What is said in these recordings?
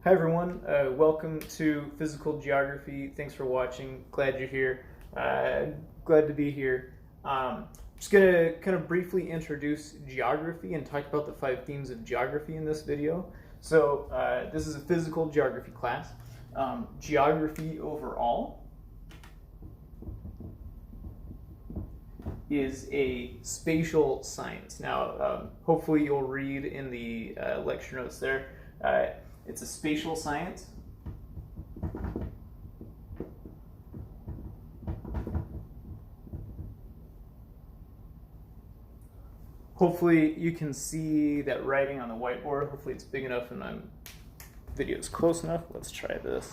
Hi everyone, welcome to Physical Geography. Thanks for watching. Glad you're here. Glad to be here. Just going to kind of briefly introduce geography and talk about the 5 themes of geography in this video. So this is a physical geography class. Geography overall is a spatial science. Now, hopefully you'll read in the lecture notes there. It's a spatial science. Hopefully you can see that writing on the whiteboard. Hopefully it's big enough and my video is close enough. Let's try this.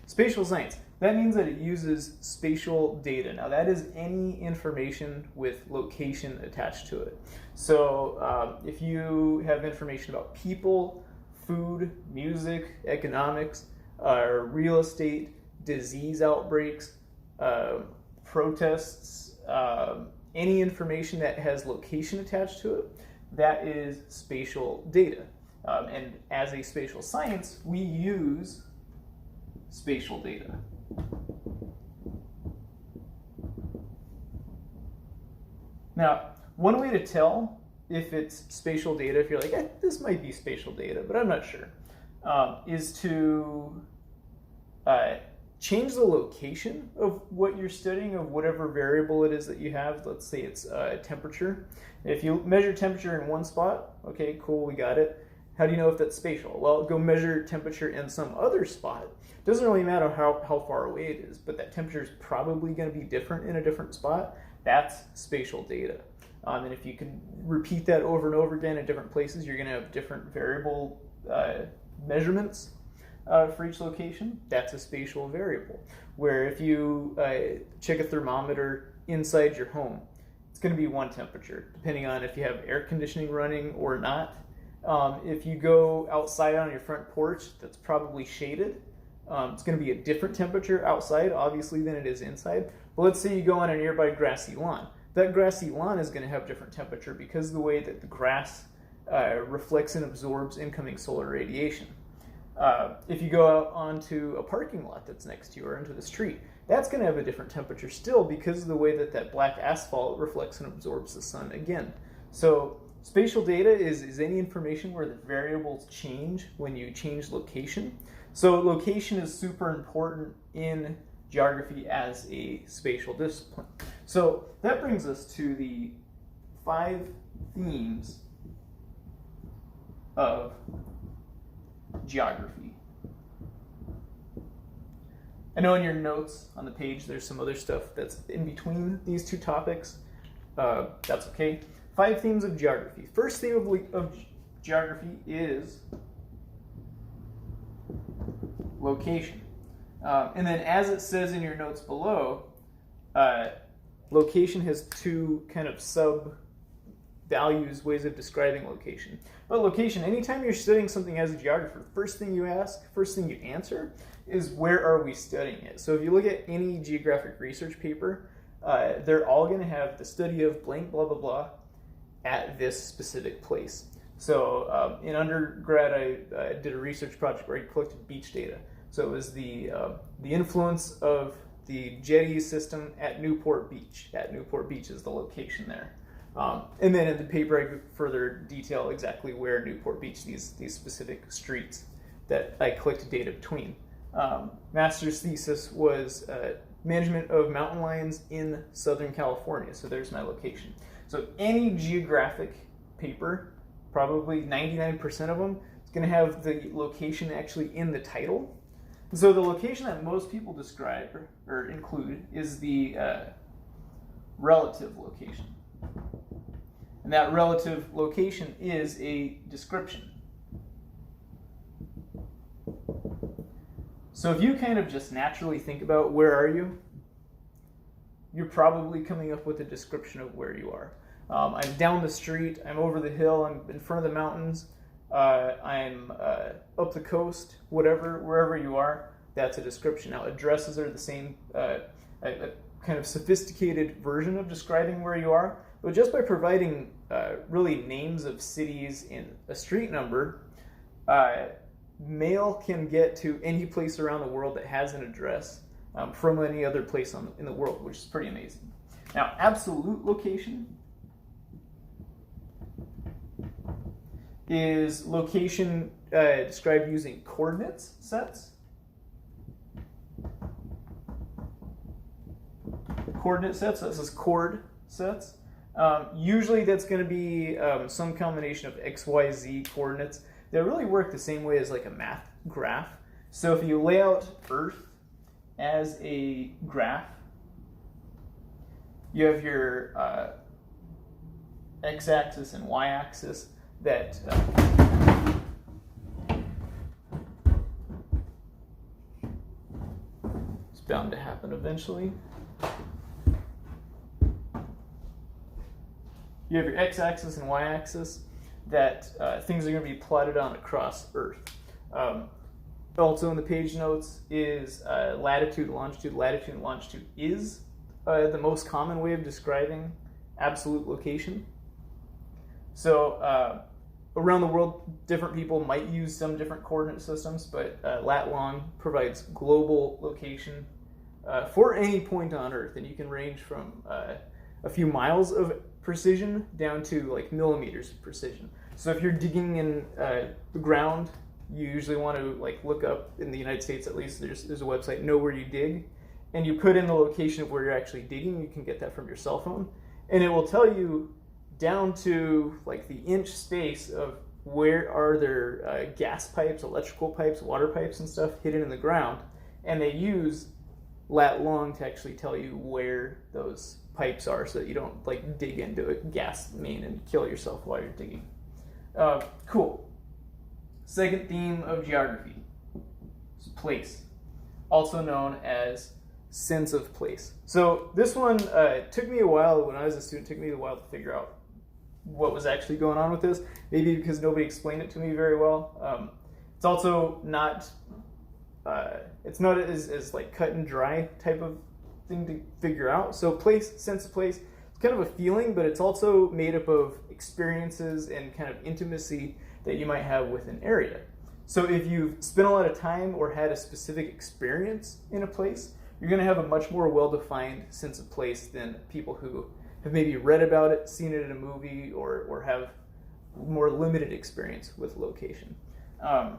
Spatial science. That means that it uses spatial data. Now that is any information with location attached to it. So if you have information about people, food, music, economics, real estate, disease outbreaks, protests, any information that has location attached to it, that is spatial data. And as a spatial science, we use spatial data. Now, one way to tell if it's spatial data, if you're like, this might be spatial data, but I'm not sure, is to change the location of what you're studying, of whatever variable it is that you have. Let's say it's temperature. If you measure temperature in one spot, okay, cool, we got it. How do you know if that's spatial? Well, go measure temperature in some other spot. Doesn't really matter how far away it is, but that temperature is probably going to be different in a different spot. That's spatial data. And if you can repeat that over and over again in different places, you're going to have different variable measurements for each location. That's a spatial variable. Where if you check a thermometer inside your home, it's going to be one temperature, depending on if you have air conditioning running or not. If you go outside on your front porch that's probably shaded, it's going to be a different temperature outside, obviously, than it is inside. But let's say you go on a nearby grassy lawn. That grassy lawn is going to have different temperature because of the way that the grass reflects and absorbs incoming solar radiation. If you go out onto a parking lot that's next to you or into the street, that's going to have a different temperature still because of the way that that black asphalt reflects and absorbs the sun again. So spatial data is any information where the variables change when you change location. So location is super important in geography as a spatial discipline. So that brings us to the 5 themes of geography. I know in your notes on the page there's some other stuff that's in between these 2 topics. That's okay. 5 themes of geography. First theme of geography is location. And then as it says in your notes below, location has 2 kind of sub-values, ways of describing location. But location, anytime you're studying something as a geographer, first thing you answer is where are we studying it? So if you look at any geographic research paper, they're all going to have the study of blank, blah, blah, blah, at this specific place. So in undergrad, I did a research project where I collected beach data. So it was the influence of the jetty system at Newport Beach. At Newport Beach is the location there. And then in the paper, I further detail exactly where Newport Beach, these specific streets that I collected data between. Master's thesis was management of mountain lions in Southern California. So there's my location. So any geographic paper, probably 99% of them, is going to have the location actually in the title. So the location that most people describe or include is the relative location. And that relative location is a description. So if you kind of just naturally think about where are you, you're probably coming up with a description of where you are. I'm down the street, I'm over the hill, I'm in front of the mountains, I'm up the coast, wherever you are, that's a description. Now, addresses are the same, a kind of sophisticated version of describing where you are, but just by providing really names of cities in a street number, mail can get to any place around the world that has an address from any other place in the world, which is pretty amazing. Now, absolute location is location described using coordinates sets. Coordinate sets, this is chord sets. Usually that's going to be some combination of X, Y, Z coordinates. They really work the same way as like a math graph. So if you lay out Earth as a graph, you have your x-axis and y-axis that it's bound to happen eventually. You have your x-axis and y-axis that things are going to be plotted on across Earth. Also in the page notes is latitude, longitude. Latitude and longitude is the most common way of describing absolute location. So around the world, different people might use some different coordinate systems, but lat-long provides global location for any point on Earth, and you can range from a few miles of precision down to like millimeters of precision. So if you're digging in the ground, you usually want to like look up, in the United States at least, there's a website, Know Where You Dig, and you put in the location of where you're actually digging. You can get that from your cell phone, and it will tell you down to like the inch space of where are there gas pipes, electrical pipes, water pipes and stuff hidden in the ground, and they use lat-long to actually tell you where those pipes are so that you don't like dig into a gas main and kill yourself while you're digging. Cool. Second theme of geography is place, also known as sense of place. So this one took me a while, when I was a student, took me a while to figure out what was actually going on with this, maybe because nobody explained it to me very well. It's also not, it's not as like cut and dry type of thing to figure out. So place, sense of place, it's kind of a feeling, but it's also made up of experiences and kind of intimacy that you might have with an area. So if you've spent a lot of time or had a specific experience in a place, you're going to have a much more well-defined sense of place than people who have maybe read about it, seen it in a movie, or have more limited experience with location. I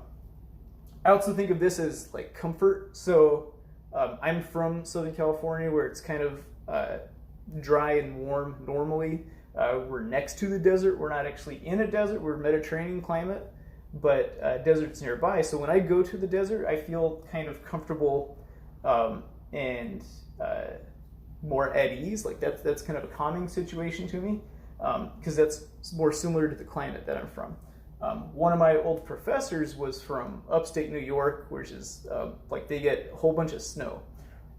also think of this as like comfort. So I'm from Southern California, where it's kind of dry and warm normally. We're next to the desert. We're not actually in a desert. We're Mediterranean climate, but desert's nearby. So when I go to the desert, I feel kind of comfortable and more at ease. Like that's kind of a calming situation to me, because that's more similar to the climate that I'm from. One of my old professors was from upstate New York, which is like they get a whole bunch of snow.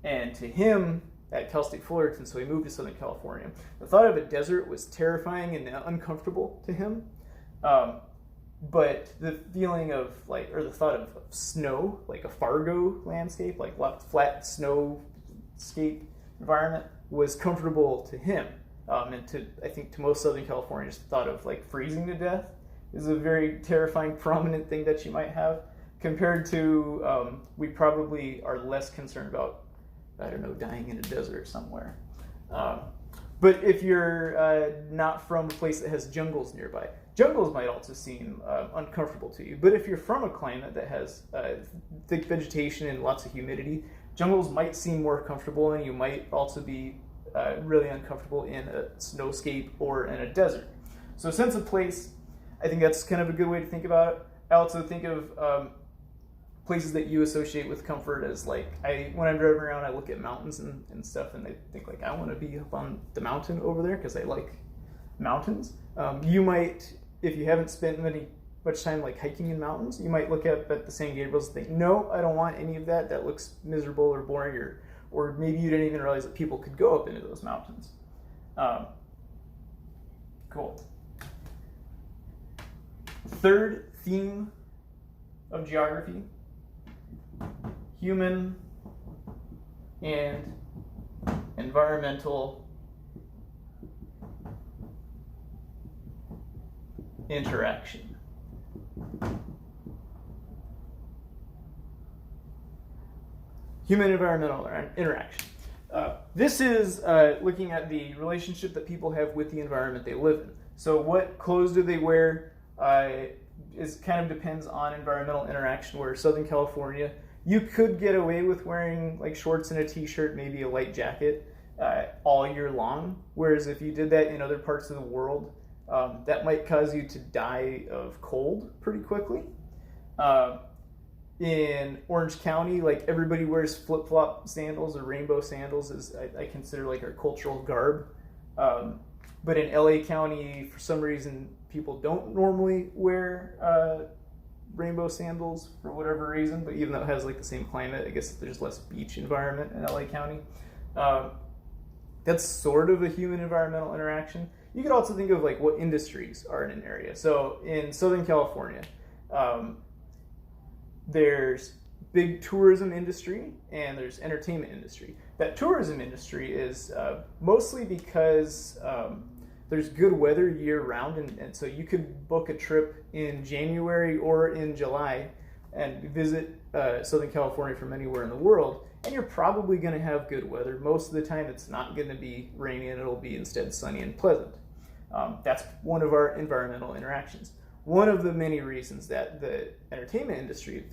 And to him, at Cal State Fullerton, so he moved to Southern California, the thought of a desert was terrifying and uncomfortable to him. But the feeling of like, or the thought of snow, like a Fargo landscape, like flat snowscape environment, was comfortable to him. And I think to most Southern Californians, the thought of like freezing to death is a very terrifying, prominent thing that you might have, compared to we probably are less concerned about, I don't know, dying in a desert somewhere. But if you're not from a place that has jungles nearby, jungles might also seem uncomfortable to you. But if you're from a climate that has thick vegetation and lots of humidity, jungles might seem more comfortable, and you might also be really uncomfortable in a snowscape or in a desert. So sense of place, I think that's kind of a good way to think about it. I also think of places that you associate with comfort as like, when I'm driving around, I look at mountains and stuff, and I think like, I want to be up on the mountain over there because I like mountains. You might, if you haven't spent much time like hiking in mountains, you might look up at the San Gabriels and think, no, I don't want any of that. That looks miserable or boring, or maybe you didn't even realize that people could go up into those mountains. Cool. Third theme of geography: human and environmental interaction. human-environmental interaction. This is looking at the relationship that people have with the environment they live in. So what clothes do they wear is kind of depends on environmental interaction, where Southern California, you could get away with wearing like shorts and a t-shirt, maybe a light jacket all year long. Whereas if you did that in other parts of the world, that might cause you to die of cold pretty quickly. In Orange County, like everybody wears flip-flop sandals or rainbow sandals, is I consider like our cultural garb. But in LA County, for some reason, people don't normally wear rainbow sandals for whatever reason. But even though it has like the same climate, I guess there's less beach environment in LA County. That's sort of a human environmental interaction. You could also think of like what industries are in an area. So in Southern California, there's big tourism industry and there's entertainment industry. That tourism industry is mostly because there's good weather year round, and so you could book a trip in January or in July and visit Southern California from anywhere in the world, and you're probably going to have good weather. Most of the time it's not going to be rainy, and it'll be instead sunny and pleasant. That's one of our environmental interactions. One of the many reasons that the entertainment industry,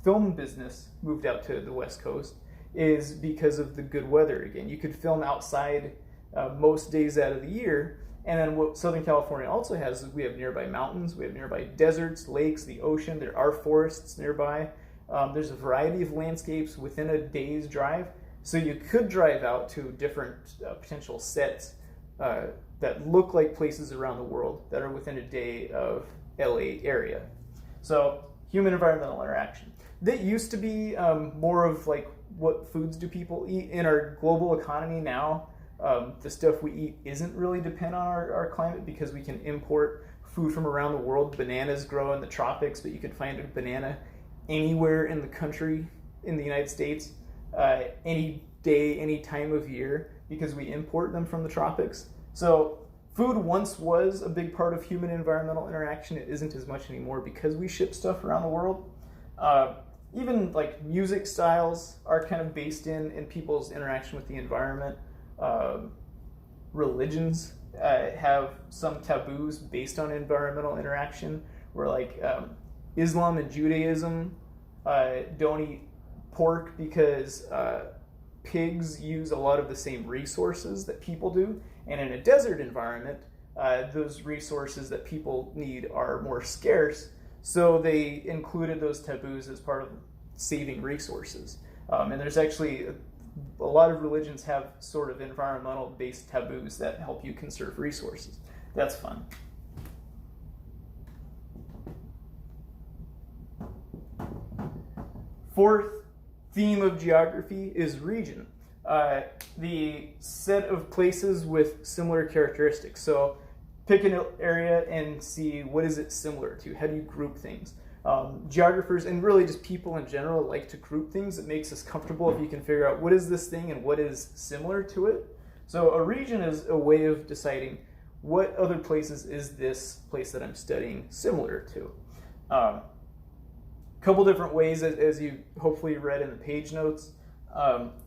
film business, moved out to the West Coast is because of the good weather. Again, you could film outside most days out of the year. And then what Southern California also has is we have nearby mountains, we have nearby deserts, lakes, the ocean, there are forests nearby. There's a variety of landscapes within a day's drive. So you could drive out to different potential sets that look like places around the world that are within a day of LA area. So human environmental interaction. That used to be more of like what foods do people eat in our global economy now. The stuff we eat isn't really dependent on our climate because we can import food from around the world. Bananas grow in the tropics, but you can find a banana anywhere in the country, in the United States, any day, any time of year, because we import them from the tropics. So food once was a big part of human environmental interaction. It isn't as much anymore because we ship stuff around the world. Even like music styles are kind of based in people's interaction with the environment. Religions have some taboos based on environmental interaction, where like Islam and Judaism don't eat pork because pigs use a lot of the same resources that people do, and in a desert environment, those resources that people need are more scarce, so they included those taboos as part of saving resources. And there's actually a lot of religions have sort of environmental-based taboos that help you conserve resources. That's fun. Fourth theme of geography is region. The set of places with similar characteristics. So pick an area and see what is it similar to. How do you group things? Geographers and really just people in general like to group things. It makes us comfortable if you can figure out what is this thing and what is similar to it. So a region is a way of deciding what other places is this place that I'm studying similar to. Couple different ways, as you hopefully read in the page notes.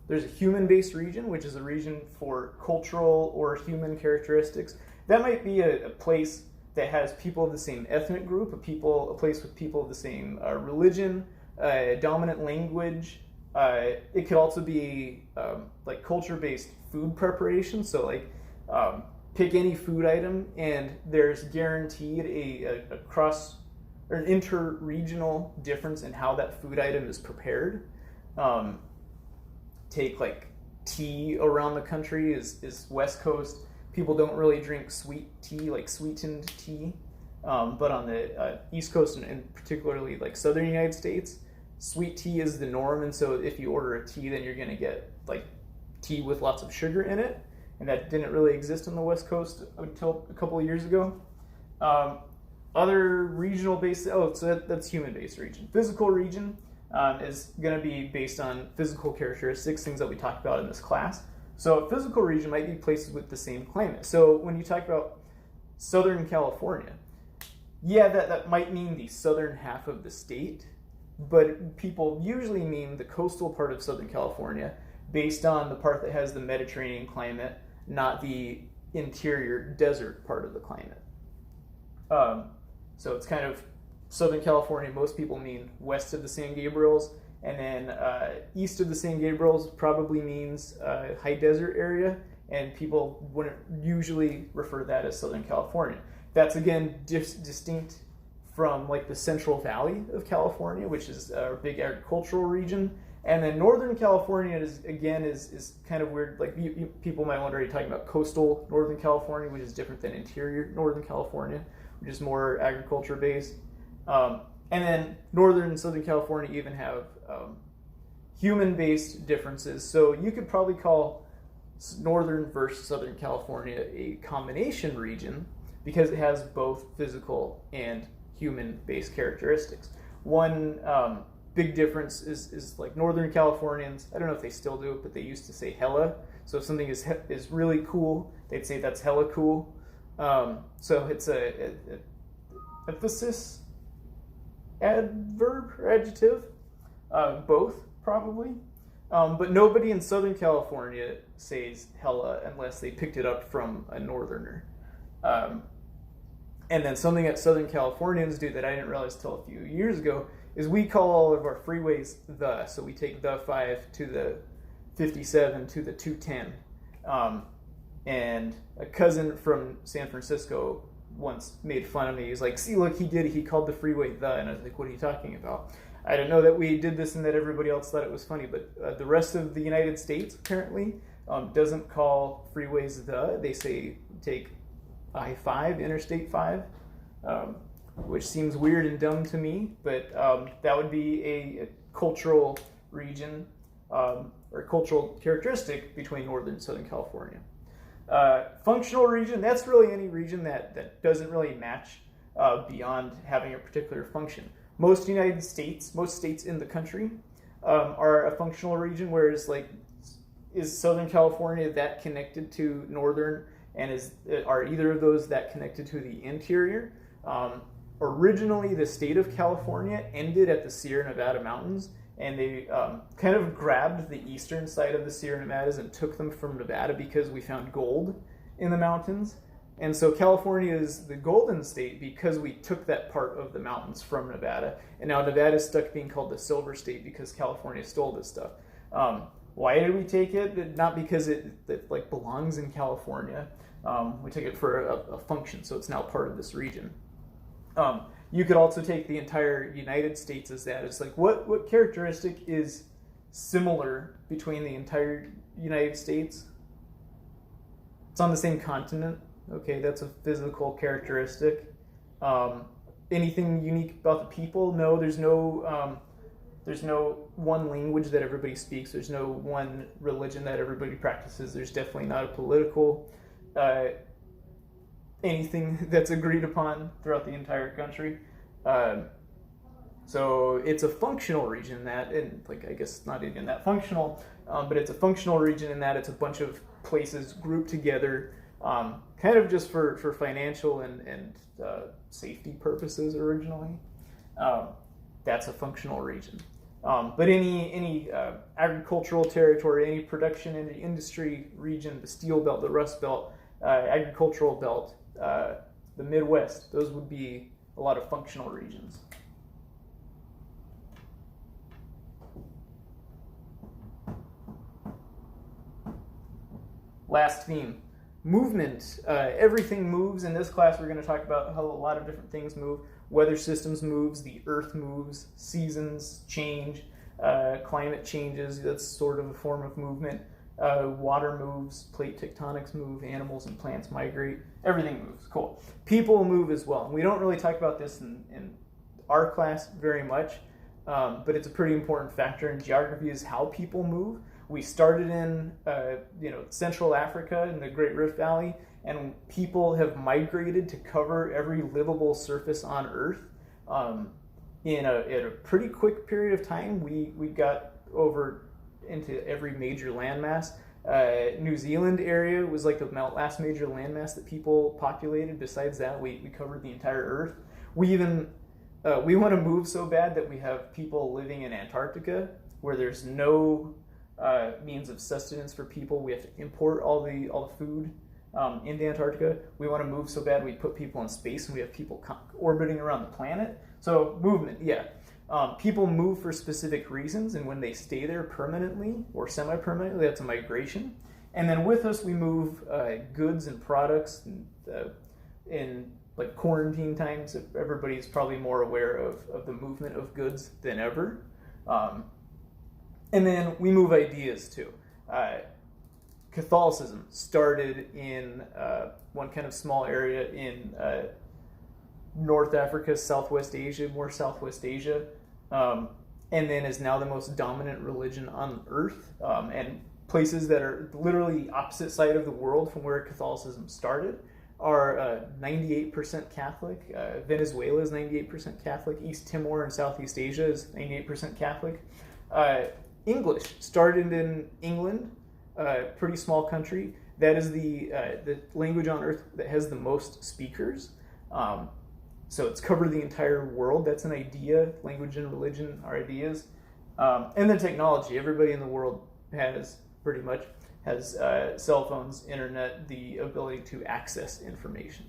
There's a human-based region, which is a region for cultural or human characteristics. That might be a place that has people of the same ethnic group, a place with people of the same religion, dominant language. It could also be like culture-based food preparation. So like pick any food item and there's guaranteed a cross or an inter-regional difference in how that food item is prepared. Take like tea around the country is West Coast. People don't really drink sweet tea, like sweetened tea, but on the East Coast and particularly like Southern United States, sweet tea is the norm. And so if you order a tea, then you're going to get like tea with lots of sugar in it, and that didn't really exist on the West Coast until a couple of years ago. Other regional based, so that's human-based region. Physical region is going to be based on physical characteristics, things that we talked about in this class. So a physical region might be places with the same climate. So when you talk about Southern California, yeah, that might mean the southern half of the state, but people usually mean the coastal part of Southern California based on the part that has the Mediterranean climate, not the interior desert part of the climate. So it's kind of Southern California, most people mean west of the San Gabriels, and then east of the San Gabriels probably means high desert area, and people wouldn't usually refer that as Southern California. That's again distinct from like the Central Valley of California, which is a big agricultural region. And then Northern California is kind of weird. Like people might wonder, are you talking about coastal Northern California, which is different than interior Northern California, which is more agriculture based. And then Northern and Southern California even have human-based differences. So you could probably call Northern versus Southern California a combination region because it has both physical and human-based characteristics. One big difference is like Northern Californians, I don't know if they still do it, but they used to say hella. So if something is really cool, they'd say that's hella cool. So it's a emphasis adverb or adjective, both probably. But nobody in Southern California says hella unless they picked it up from a northerner. And then something that Southern Californians do that I didn't realize till a few years ago is we call all of our freeways the. So we take the 5 to the 57 to the 210. And a cousin from San Francisco once made fun of me. He's like, see, look, he called the freeway the. And I was like, what are you talking about? I don't know that we did this and that everybody else thought it was funny, but the rest of the United States apparently doesn't call freeways the. They say take I-5, Interstate 5, which seems weird and dumb to me, but that would be a cultural region or cultural characteristic between Northern and Southern California. Functional region, that's really any region that doesn't really match beyond having a particular function. Most states in the country are a functional region, whereas like, is Southern California that connected to Northern, and are either of those that connected to the interior? Originally, the state of California ended at the Sierra Nevada mountains, and they kind of grabbed the eastern side of the Sierra Nevadas and took them from Nevada because we found gold in the mountains. And so California is the golden state because we took that part of the mountains from Nevada. And now Nevada is stuck being called the silver state because California stole this stuff. Why did we take it? Not because it like belongs in California. We took it for a function, so it's now part of this region. You could also take the entire United States as that. It's like, what characteristic is similar between the entire United States? It's on the same continent. Okay, that's a physical characteristic. Anything unique about the people? No, there's no one language that everybody speaks. There's no one religion that everybody practices. There's definitely not a political anything that's agreed upon throughout the entire country. So it's a functional region and like I guess not even that functional, but it's a functional region in that it's a bunch of places grouped together, kind of just for financial and safety purposes originally. That's a functional region. But any agricultural territory, any production in the industry region, the steel belt, the rust belt, agricultural belt, the Midwest, those would be a lot of functional regions. Last theme, movement. Everything moves. In this class, we're going to talk about how a lot of different things move. Weather systems moves, the earth moves, seasons change, climate changes, that's sort of a form of movement. Water moves, plate tectonics move, animals and plants migrate, everything moves, cool. People move as well. And we don't really talk about this in our class very much, but it's a pretty important factor in geography is how people move. We started in Central Africa in the Great Rift Valley, and people have migrated to cover every livable surface on Earth. In a pretty quick period of time, we got over into every major landmass. New Zealand area was like the last major landmass that people populated. Besides that, we covered the entire Earth. We even we want to move so bad that we have people living in Antarctica where there's no means of sustenance for people. We have to import all the food into Antarctica. We want to move so bad we put people in space and we have people orbiting around the planet. So movement, yeah. People move for specific reasons, and when they stay there permanently or semi-permanently, that's a migration. And then with us, we move goods and products in like quarantine times. Everybody's probably more aware of the movement of goods than ever. And then we move ideas too. Catholicism started in one kind of small area in North Africa, Southwest Asia, more Southwest Asia, and then is now the most dominant religion on earth. And places that are literally opposite side of the world from where Catholicism started are 98% Catholic. Venezuela is 98% Catholic. East Timor in Southeast Asia is 98% Catholic. English started in England, pretty small country. That is the language on earth that has the most speakers. So it's covered the entire world. That's an idea. Language and religion are ideas. And then technology. Everybody in the world pretty much has cell phones, internet, the ability to access information.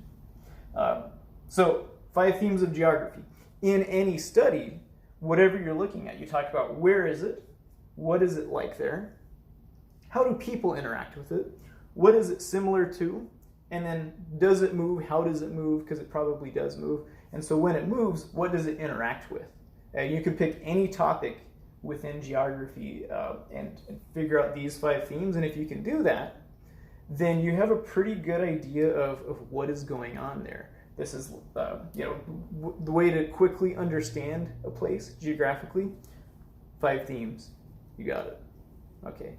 So 5 themes of geography. In any study, whatever you're looking at, you talk about where is it, what is it like there, how do people interact with it, what is it similar to, and then does it move, how does it move, because it probably does move, and so when it moves, what does it interact with? You could pick any topic within geography and figure out these 5 themes, and if you can do that, then you have a pretty good idea of what is going on there. This is the way to quickly understand a place geographically. 5 themes, you got it. Okay.